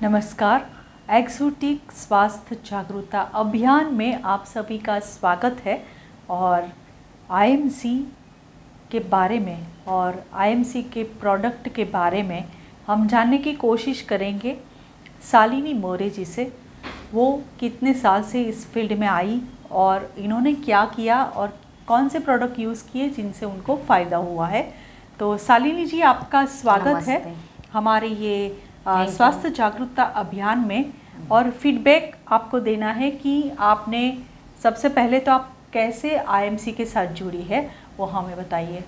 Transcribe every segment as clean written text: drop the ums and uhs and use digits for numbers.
नमस्कार। एक्सोटिक स्वास्थ्य जागरूकता अभियान में आप सभी का स्वागत है और आईएमसी के बारे में और आईएमसी के प्रोडक्ट के बारे में हम जानने की कोशिश करेंगे शालिनी मोरे जी से। वो कितने साल से इस फील्ड में आई और इन्होंने क्या किया और कौन से प्रोडक्ट यूज़ किए जिनसे उनको फ़ायदा हुआ है। तो शालिनी जी, आपका स्वागत है हमारे ये स्वास्थ्य जागरूकता अभियान में। और फीडबैक आपको देना है कि आपने सबसे पहले तो आप कैसे आईएमसी के साथ जुड़ी है वो हमें बताइए।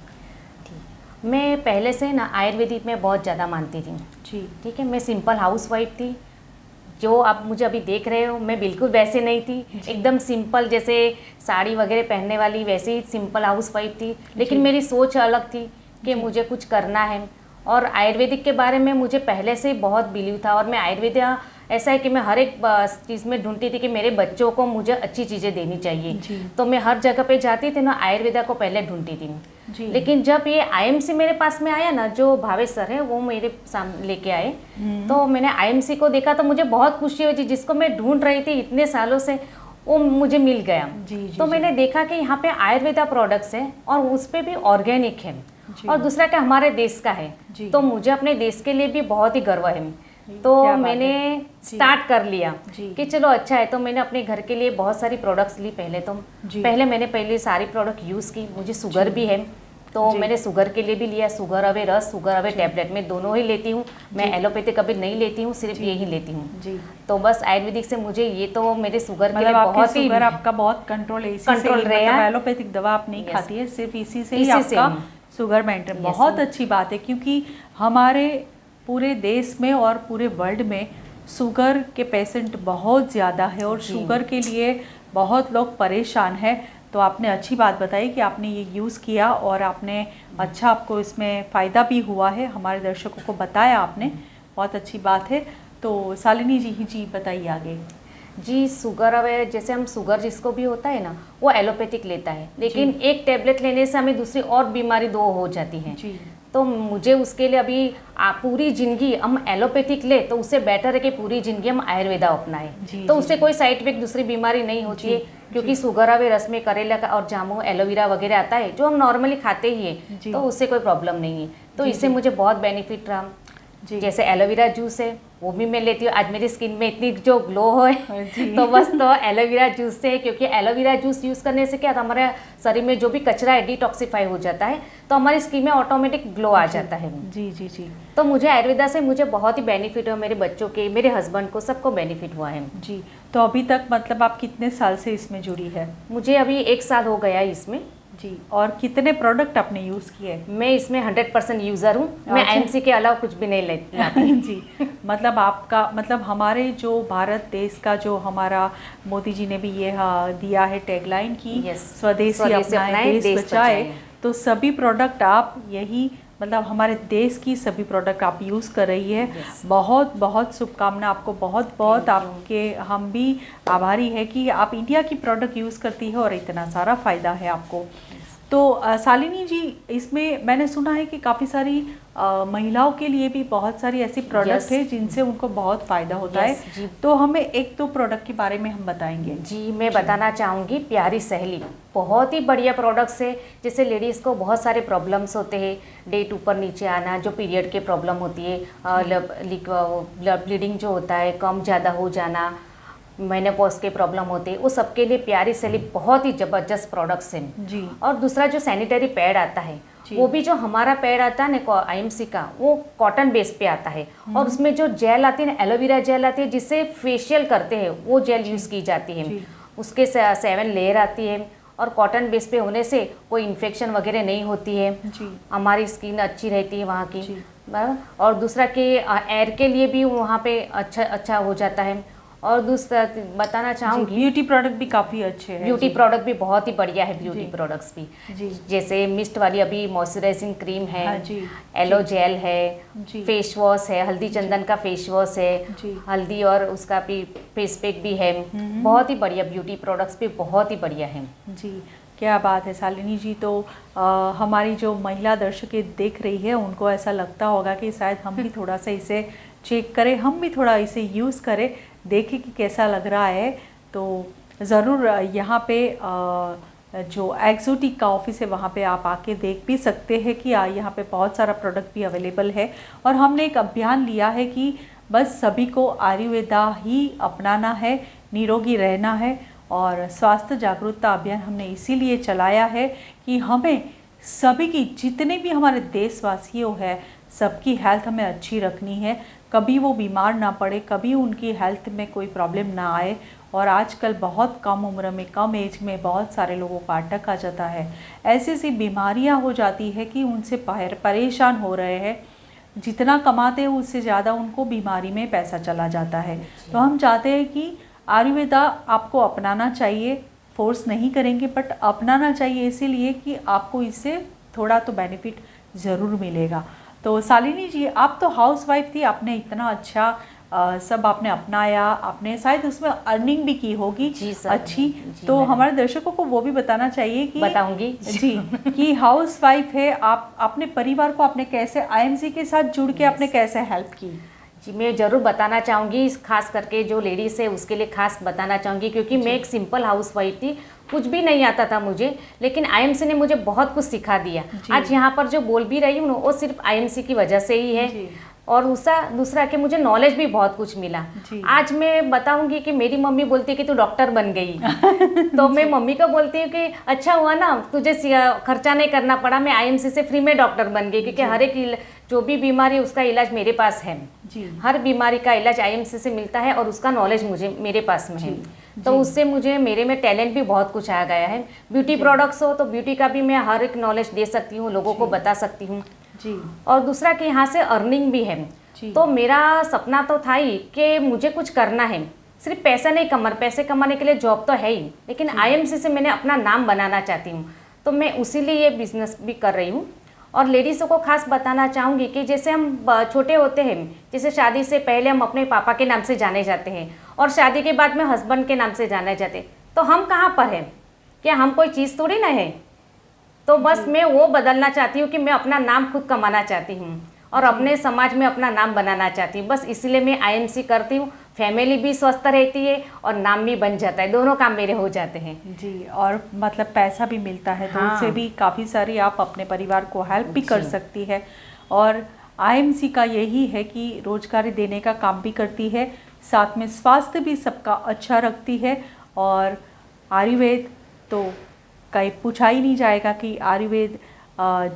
मैं पहले से ना आयुर्वेदिक में बहुत ज़्यादा मानती थी जी। ठीक है। मैं सिंपल हाउसवाइफ थी, जो आप मुझे अभी देख रहे हो मैं बिल्कुल वैसे नहीं थी, एकदम सिंपल, जैसे साड़ी वगैरह पहनने वाली वैसे ही सिंपल हाउसवाइफ थी। लेकिन मेरी सोच अलग थी कि मुझे कुछ करना है और आयुर्वेदिक के बारे में मुझे पहले से ही बहुत बिलीव था। और मैं आयुर्वेद ऐसा है कि मैं हर एक चीज़ में ढूंढती थी कि मेरे बच्चों को मुझे अच्छी चीज़ें देनी चाहिए। तो मैं हर जगह पे जाती थी ना, आयुर्वेदा को पहले ढूंढती थी। लेकिन जब ये आईएमसी मेरे पास में आया ना, जो भावेश सर है वो मेरे सामने लेके आए, तो मैंने आईएमसी को देखा तो मुझे बहुत खुशी हुई। जिसको मैं ढूंढ रही थी इतने सालों से वो मुझे मिल गया। तो मैंने देखा कि यहाँ पे आयुर्वेदा प्रोडक्ट्स है और उस पर भी ऑर्गेनिक है और दूसरा क्या हमारे देश का है। तो मुझे अपने देश के लिए भी बहुत ही गर्व है। तो मैंने स्टार्ट कर लिया कि चलो अच्छा है। तो मैंने अपने घर के लिए बहुत सारी प्रोडक्ट्स ली। पहले मैंने सारी प्रोडक्ट यूज़ की। मुझे शुगर भी है तो मैंने शुगर के लिए भी लिया, शुगर अवे रस, शुगर अवे टैबलेट, मैं दोनों ही लेती हूँ। मैं एलोपैथिक कभी नहीं लेती हूँ, सिर्फ यही लेती हूँ। तो बस आयुर्वेदिक से मुझे ये तो मेरे शुगर के लिए बहुत ही शुगर आपका बहुत कंट्रोल है, कंट्रोल रहा। एलोपैथिक दवा आप नहीं खाती है, सिर्फ इसी से ही आपका शुगर मेंटेन। बहुत अच्छी बात है क्योंकि हमारे पूरे देश में और पूरे वर्ल्ड में शुगर के पेशेंट बहुत ज़्यादा है और शुगर के लिए बहुत लोग परेशान हैं। तो आपने अच्छी बात बताई कि आपने ये यूज़ किया और आपने अच्छा, आपको इसमें फ़ायदा भी हुआ है, हमारे दर्शकों को बताया आपने, बहुत अच्छी बात है। तो शालिनी जी बताइए आगे। जी, शुगर अब जैसे हम शुगर जिसको भी होता है ना वो एलोपैथिक लेता है, लेकिन एक टेबलेट लेने से हमें दूसरी और बीमारी दो हो जाती है। तो मुझे उसके लिए अभी पूरी ज़िंदगी हम एलोपैथिक ले तो उससे बेटर है कि पूरी ज़िंदगी हम आयुर्वेदा अपनाएं। तो उससे कोई साइड इफेक्ट दूसरी बीमारी नहीं होती है, क्योंकि शुगर अवे रस में करेला का और जामुन एलोवेरा वगैरह आता है जो हम नॉर्मली खाते ही है, तो उससे कोई प्रॉब्लम नहीं है। तो इससे मुझे बहुत बेनिफिट रहा। जैसे एलोवेरा जूस है वो भी मैं लेती हूँ। आज मेरी स्किन में इतनी जो ग्लो है तो बस तो एलोवेरा जूस से, क्योंकि एलोवेरा जूस यूज़ करने से क्या था, हमारे शरीर में जो भी कचरा है डिटॉक्सिफाई हो जाता है, तो हमारी स्किन में ऑटोमेटिक ग्लो आ जाता है। जी। तो मुझे आयुर्वेदा से मुझे बहुत ही बेनिफिट हुआ, मेरे बच्चों के, मेरे हस्बैंड को, सबको बेनिफिट हुआ है। जी। तो अभी तक मतलब आप कितने साल से इसमें जुड़ी है? मुझे अभी 1 साल हो गया इसमें। जी। और कितने प्रोडक्ट आपने यूज़ किए? मैं इसमें 100% यूज़र हूँ। मैं आईएमसी के अलावा कुछ भी नहीं लेती। जी। मतलब आपका मतलब हमारे जो भारत देश का जो हमारा मोदी जी ने भी ये दिया है टैगलाइन की स्वदेशी अपनाएं देश बचाए, तो सभी प्रोडक्ट आप यही मतलब हमारे देश की सभी प्रोडक्ट आप यूज़ कर रही है। बहुत बहुत शुभकामना आपको, बहुत बहुत आपके हम भी आभारी है कि आप इंडिया की प्रोडक्ट यूज़ करती है और इतना सारा फ़ायदा है आपको। तो शालिनी जी, इसमें मैंने सुना है कि काफ़ी सारी महिलाओं के लिए भी बहुत सारी ऐसी प्रोडक्ट है जिनसे उनको बहुत फ़ायदा होता है। तो हमें एक दो प्रोडक्ट के बारे में हम बताएंगे। जी, मैं बताना चाहूँगी प्यारी सहेली, बहुत ही बढ़िया प्रोडक्ट्स है। जैसे लेडीज़ को बहुत सारे प्रॉब्लम्स होते हैं, डेट ऊपर नीचे आना, जो पीरियड के प्रॉब्लम होती है, ब्लीडिंग जो होता है कम ज़्यादा हो जाना, मेनोपॉज के प्रॉब्लम होते हैं, वो सबके लिए प्यारी सहेली बहुत ही ज़बरदस्त प्रोडक्ट्स हैं। जी। और दूसरा जो सैनिटरी पैड आता है वो भी, जो हमारा पैड आता है ना आईएमसी का, वो कॉटन बेस पे आता है और उसमें जो जेल आती है ना, एलोवेरा जेल आती है जिससे फेशियल करते हैं, वो जेल यूज़ की जाती है। उसके 7 लेयर आती है और कॉटन बेस पे होने से कोई इन्फेक्शन वगैरह नहीं होती है। हमारी स्किन अच्छी रहती है वहाँ की। और दूसरा कि एयर के लिए भी वहाँ पे अच्छा हो जाता है। और दूसरा बताना चाहूँगी, ब्यूटी प्रोडक्ट भी काफ़ी अच्छे हैं। ब्यूटी प्रोडक्ट भी बहुत ही बढ़िया है। ब्यूटी प्रोडक्ट्स भी जैसे मिस्ट वाली अभी मॉइस्चराइजिंग क्रीम है, एलो जेल है, फेस वॉश है, हल्दी चंदन का फेस वॉश है, हल्दी और उसका भी फेस पैक भी है। बहुत ही बढ़िया ब्यूटी प्रोडक्ट्स भी बहुत ही बढ़िया है। जी, क्या बात है शालिनी जी। तो हमारी जो महिला दर्शक देख रही है उनको ऐसा लगता होगा कि शायद हम भी थोड़ा सा इसे चेक करें, हम भी थोड़ा इसे यूज़ करें, देखें कि कैसा लग रहा है। तो ज़रूर यहाँ पे जो एक्सोटिक का ऑफिस है वहाँ पे आप आके देख भी सकते हैं कि यहाँ पे बहुत सारा प्रोडक्ट भी अवेलेबल है। और हमने एक अभियान लिया है कि बस सभी को आयुर्वेदा ही अपनाना है, निरोगी रहना है। और स्वास्थ्य जागरूकता अभियान हमने इसीलिए चलाया है कि हमें सभी की, जितने भी हमारे देशवासियों हैं, सबकी हेल्थ हमें अच्छी रखनी है, कभी वो बीमार ना पड़े, कभी उनकी हेल्थ में कोई प्रॉब्लम ना आए। और आजकल बहुत कम उम्र में, कम एज में बहुत सारे लोगों को अटैक आ जाता है, ऐसी ऐसी बीमारियां हो जाती है कि उनसे परेशान हो रहे हैं। जितना कमाते हैं उससे ज़्यादा उनको बीमारी में पैसा चला जाता है। तो हम चाहते हैं कि आयुर्वेदा आपको अपनाना चाहिए, फोर्स नहीं करेंगे बट अपनाना चाहिए, इसीलिए कि आपको इससे थोड़ा तो बेनिफिट ज़रूर मिलेगा। तो शालिनी जी, आप तो हाउसवाइफ थी, आपने इतना अच्छा सब आपने अपनाया, आपने शायद उसमें अर्निंग भी की होगी अच्छी। तो हमारे दर्शकों को वो भी बताना चाहिए कि बताऊंगी जी कि हाउसवाइफ है आप, अपने परिवार को आपने कैसे आईएमसी के साथ जुड़ के आपने कैसे हेल्प की? जी, मैं ज़रूर बताना चाहूँगी, खास करके जो लेडीज़ है उसके लिए खास बताना चाहूँगी, क्योंकि मैं एक सिंपल हाउसवाइफ थी, कुछ भी नहीं आता था मुझे, लेकिन आईएमसी ने मुझे बहुत कुछ सिखा दिया। आज यहाँ पर जो बोल भी रही हूँ ना, वो सिर्फ आईएमसी की वजह से ही है। और दूसरा कि मुझे नॉलेज भी बहुत कुछ मिला। आज मैं बताऊंगी कि मेरी मम्मी बोलती है कि तू डॉक्टर बन गई तो मैं मम्मी को बोलती हूँ कि अच्छा हुआ ना, तुझे खर्चा नहीं करना पड़ा, मैं आईएमसी से फ्री में डॉक्टर बन गई, क्योंकि हर एक जो भी बीमारी उसका इलाज मेरे पास है। हर बीमारी का इलाज आईएमसी से मिलता है और उसका नॉलेज मेरे पास में है। तो उससे मुझे मेरे में टैलेंट भी बहुत कुछ आ गया है। ब्यूटी प्रोडक्ट्स हो तो ब्यूटी का भी मैं हर एक नॉलेज दे सकती हूँ, लोगों को बता सकती हूँ जी। और दूसरा कि यहाँ से अर्निंग भी है। तो मेरा सपना तो था ही कि मुझे कुछ करना है, सिर्फ पैसा नहीं पैसे कमाने के लिए जॉब तो है ही, लेकिन आईएमसी से मैंने अपना नाम बनाना चाहती हूँ। तो मैं उसी लिए ये बिजनेस भी कर रही हूँ। और लेडीज़ों को खास बताना चाहूँगी कि जैसे हम छोटे होते हैं, जैसे शादी से पहले हम अपने पापा के नाम से जाने जाते हैं और शादी के बाद में हस्बैंड के नाम से जाने जाते हैं, तो हम कहाँ पर हैं? क्या हम कोई चीज़ थोड़ी ना है? तो बस मैं वो बदलना चाहती हूँ कि मैं अपना नाम खुद कमाना चाहती हूँ और अपने समाज में अपना नाम बनाना चाहती हूँ। बस इसलिए मैं आईएमसी करती हूँ, फैमिली भी स्वस्थ रहती है और नाम भी बन जाता है, दोनों काम मेरे हो जाते हैं जी। और मतलब पैसा भी मिलता है, तो उससे भी काफ़ी सारी आप अपने परिवार को हेल्प भी कर सकती है। और आईएमसी का यही है कि रोजगारी देने का काम भी करती है, साथ में स्वास्थ्य भी सबका अच्छा रखती है। और आयुर्वेद तो कहीं पूछा ही नहीं जाएगा कि आयुर्वेद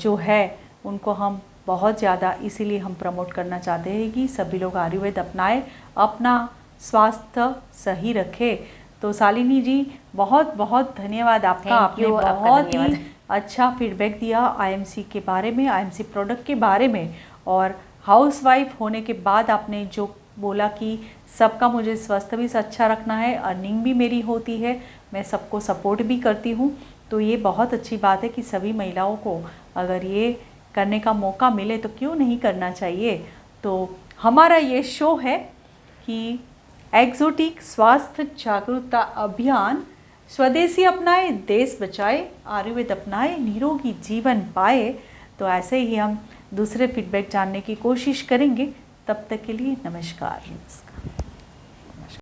जो है उनको हम बहुत ज़्यादा इसीलिए हम प्रमोट करना चाहते हैं कि सभी लोग आयुर्वेद अपनाएं, अपना स्वास्थ्य सही रखें। तो शालिनी जी, बहुत बहुत धन्यवाद आपका, आपने बहुत ही अच्छा फीडबैक दिया आईएमसी के बारे में, आईएमसी प्रोडक्ट के बारे में। और हाउसवाइफ होने के बाद आपने जो बोला कि सबका मुझे स्वास्थ्य भी अच्छा रखना है, अर्निंग भी मेरी होती है, मैं सबको सपोर्ट भी करती हूँ। तो ये बहुत अच्छी बात है कि सभी महिलाओं को अगर ये करने का मौका मिले तो क्यों नहीं करना चाहिए। तो हमारा ये शो है कि एक्सोटिक स्वास्थ्य जागरूकता अभियान, स्वदेशी अपनाए देश बचाए, आयुर्वेद अपनाए निरोगी जीवन पाए। तो ऐसे ही हम दूसरे फीडबैक जानने की कोशिश करेंगे। तब तक के लिए नमस्कार।